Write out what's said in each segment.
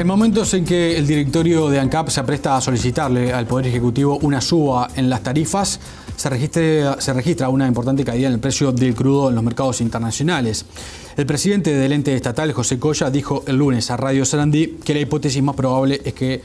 En momentos en que el directorio de ANCAP se apresta a solicitarle al Poder Ejecutivo una suba en las tarifas, se registra una importante caída en el precio del crudo en los mercados internacionales. El presidente del ente estatal, José Coya, dijo el lunes a Radio Sarandí que la hipótesis más probable es que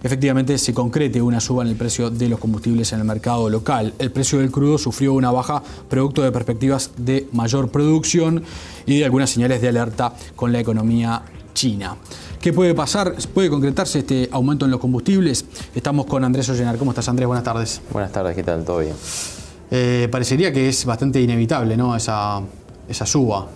efectivamente se concrete una suba en el precio de los combustibles en el mercado local. El precio del crudo sufrió una baja producto de perspectivas de mayor producción y de algunas señales de alerta con la economía china. ¿Qué puede pasar? ¿Puede concretarse este aumento en los combustibles? Estamos con Andrés Ollenar. ¿Cómo estás, Andrés? Buenas tardes. Buenas tardes, ¿qué tal? ¿Todo bien? Parecería que es bastante inevitable, ¿no?, esa suba.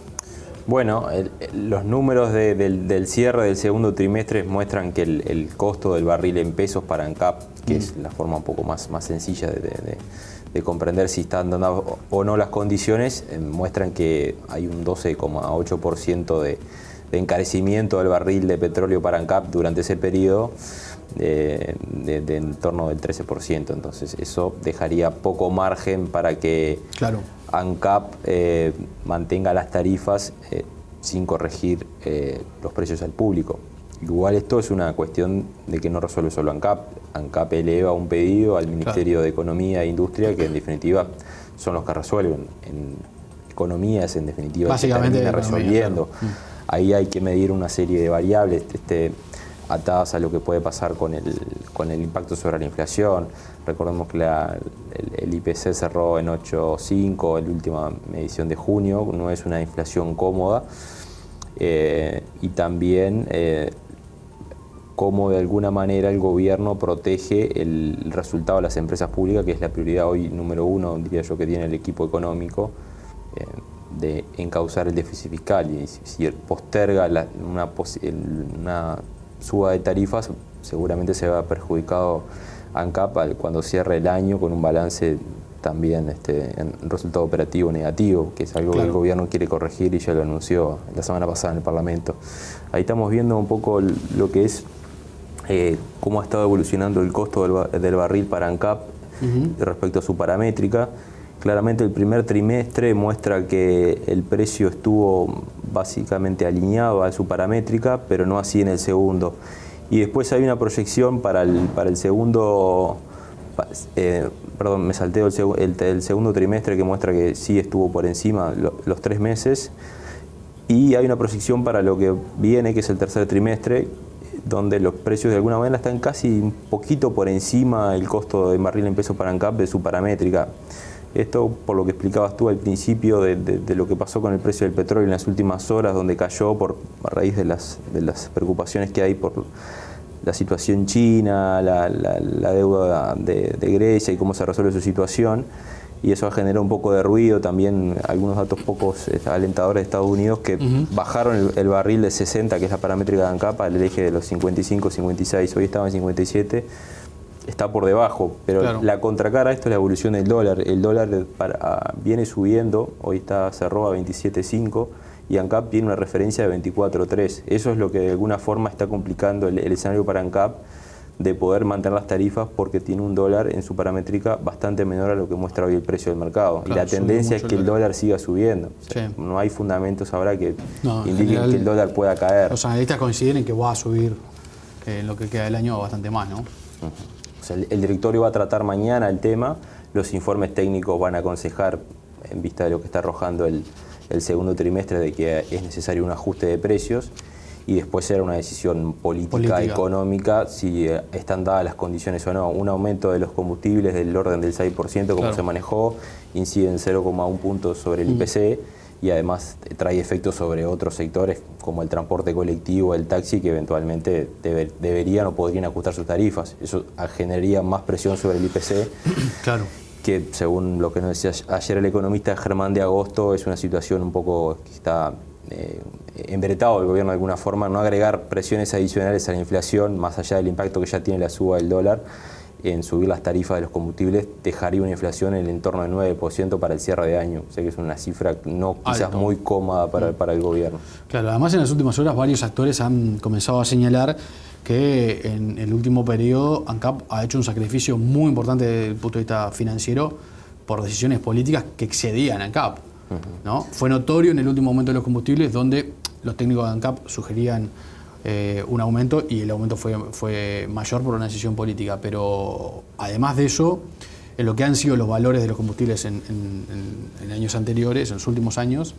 Bueno, los números del cierre del segundo trimestre muestran que el costo del barril en pesos para ANCAP, que es la forma un poco más sencilla de comprender si están dando o no las condiciones, muestran que hay un 12,8% de encarecimiento del barril de petróleo para ANCAP durante ese periodo, de en torno del 13%. Entonces eso dejaría poco margen para que ANCAP mantenga las tarifas sin corregir los precios al público. Igual esto es una cuestión de que no resuelve solo ANCAP. ANCAP eleva un pedido al Ministerio de Economía e Industria, que en definitiva son los que resuelven. En economía es en definitiva básicamente que termina resolviendo. Ahí hay que medir una serie de variables atadas a lo que puede pasar con el impacto sobre la inflación. Recordemos que el IPC cerró en 8,5 en la última medición de junio, no es una inflación cómoda, y también cómo de alguna manera el gobierno protege el resultado de las empresas públicas, que es la prioridad hoy número uno, diría yo, que tiene el equipo económico, de encauzar el déficit fiscal. Y si posterga una suba de tarifas, seguramente se va perjudicado ANCAP cuando cierre el año con un balance también en resultado operativo negativo, que es algo que el gobierno quiere corregir y ya lo anunció la semana pasada en el Parlamento. Ahí estamos viendo un poco lo que es cómo ha estado evolucionando el costo del barril para ANCAP respecto a su paramétrica. Claramente el primer trimestre muestra que el precio estuvo básicamente alineado a su paramétrica, pero no así en el segundo. Y después hay una proyección para el segundo, perdón, me salteo el segundo trimestre, que muestra que sí estuvo por encima los 3 meses. Y hay una proyección para lo que viene, que es el tercer trimestre, donde los precios de alguna manera están casi un poquito por encima del costo de barril en pesos para ANCAP de su paramétrica. Esto por lo que explicabas tú al principio de lo que pasó con el precio del petróleo en las últimas horas, donde cayó a raíz de las preocupaciones que hay por la situación china, la deuda de Grecia y cómo se resuelve su situación. Y eso ha generado un poco de ruido, también algunos datos pocos alentadores de Estados Unidos, que bajaron el barril de 60, que es la paramétrica de ANCAP, al eje de los 55, 56, hoy estaba en 57. Está por debajo, pero la contracara a esto es la evolución del dólar. El dólar viene subiendo, hoy cerró a 27,5 y ANCAP tiene una referencia de 24,3. Eso es lo que de alguna forma está complicando el escenario para ANCAP de poder mantener las tarifas, porque tiene un dólar en su paramétrica bastante menor a lo que muestra hoy el precio del mercado. Y la tendencia es que el dólar siga subiendo. O sea, no hay fundamentos ahora que indiquen que el dólar pueda caer. Los analistas coinciden en que va a subir en lo que queda del año bastante más, ¿no? O sea, el directorio va a tratar mañana el tema, los informes técnicos van a aconsejar, en vista de lo que está arrojando el segundo trimestre, de que es necesario un ajuste de precios, y después será una decisión política. Económica, si están dadas las condiciones o no. Un aumento de los combustibles del orden del 6%, como se manejó, incide en 0,1 puntos sobre el IPC, y además trae efectos sobre otros sectores como el transporte colectivo, el taxi, que eventualmente deberían o podrían ajustar sus tarifas. Eso generaría más presión sobre el IPC, que según lo que nos decía ayer el economista Germán de Agosto, es una situación un poco que está embretado el gobierno de alguna forma, no agregar presiones adicionales a la inflación, más allá del impacto que ya tiene la suba del dólar, en subir las tarifas de los combustibles, dejaría una inflación en el entorno del 9% para el cierre de año. O sea que es una cifra no quizás muy cómoda para el gobierno. Claro, además en las últimas horas varios actores han comenzado a señalar que en el último periodo ANCAP ha hecho un sacrificio muy importante desde el punto de vista financiero por decisiones políticas que excedían a ANCAP, ¿no? Fue notorio en el último momento de los combustibles, donde los técnicos de ANCAP sugerían un aumento, y el aumento fue mayor por una decisión política. Pero además de eso, en lo que han sido los valores de los combustibles en años anteriores, en los últimos años,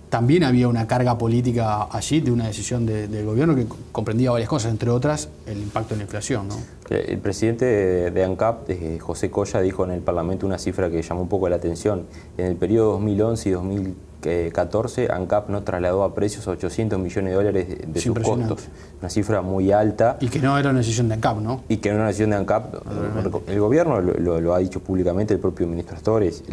también había una carga política allí de una decisión del gobierno que comprendía varias cosas, entre otras el impacto en la inflación, ¿no? El presidente de ANCAP, José Colla, dijo en el Parlamento una cifra que llamó un poco la atención. En el periodo 2011 y 2014, ANCAP no trasladó a precios a 800 millones de dólares de sus costos. Una cifra muy alta. Y que no era una decisión de ANCAP, ¿no? Y que no era una decisión de ANCAP. El gobierno lo ha dicho públicamente, el propio ministro Astores.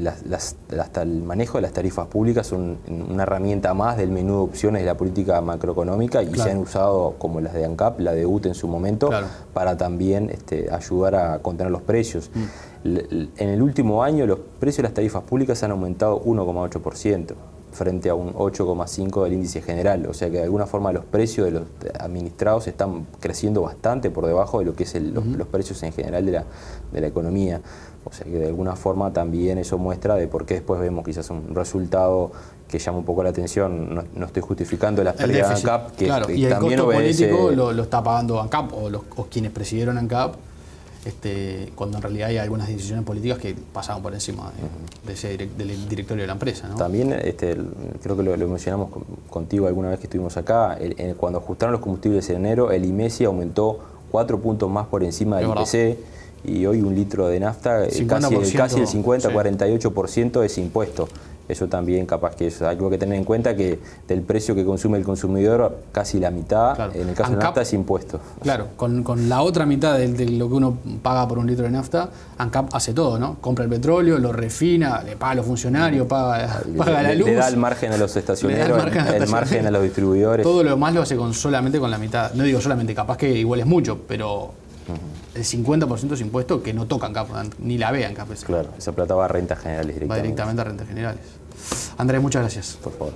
Hasta el manejo de las tarifas públicas son una herramienta más del menú de opciones de la política macroeconómica, y se han usado, como las de ANCAP, la de UTE en su momento, para también ayudar a contener los precios. En el último año los precios de las tarifas públicas han aumentado 1,8%. Frente a un 8,5% del índice general. O sea que de alguna forma los precios de los administrados están creciendo bastante por debajo de lo que es los precios en general de la economía. O sea que de alguna forma también eso muestra de por qué después vemos quizás un resultado que llama un poco la atención. No estoy justificando las pérdidas de ANCAP, que y el también costo obedece... político lo está pagando ANCAP o quienes presidieron ANCAP, cuando en realidad hay algunas decisiones políticas que pasaban por encima del directorio de la empresa, ¿no? También creo que lo mencionamos contigo alguna vez que estuvimos acá, cuando ajustaron los combustibles en enero, el IMESI aumentó 4 puntos más por encima del IPC, y hoy un litro de nafta, casi el 50-48% es impuesto. Eso también capaz que es algo que tener en cuenta, que del precio que consume el consumidor, casi la mitad, en el caso de nafta, es impuesto. Claro, con la otra mitad de lo que uno paga por un litro de nafta, ANCAP hace todo, ¿no? Compra el petróleo, lo refina, le paga a los funcionarios, paga la luz. Le da el margen a los estacioneros, el margen a los distribuidores. Todo lo demás lo hace solamente con la mitad. No digo solamente, capaz que igual es mucho, pero... El 50% es impuesto que no toca ANCAP, ni la ve ANCAP. Claro, esa plata va a rentas generales directamente. Va directamente a rentas generales. Andrés, muchas gracias. Por favor.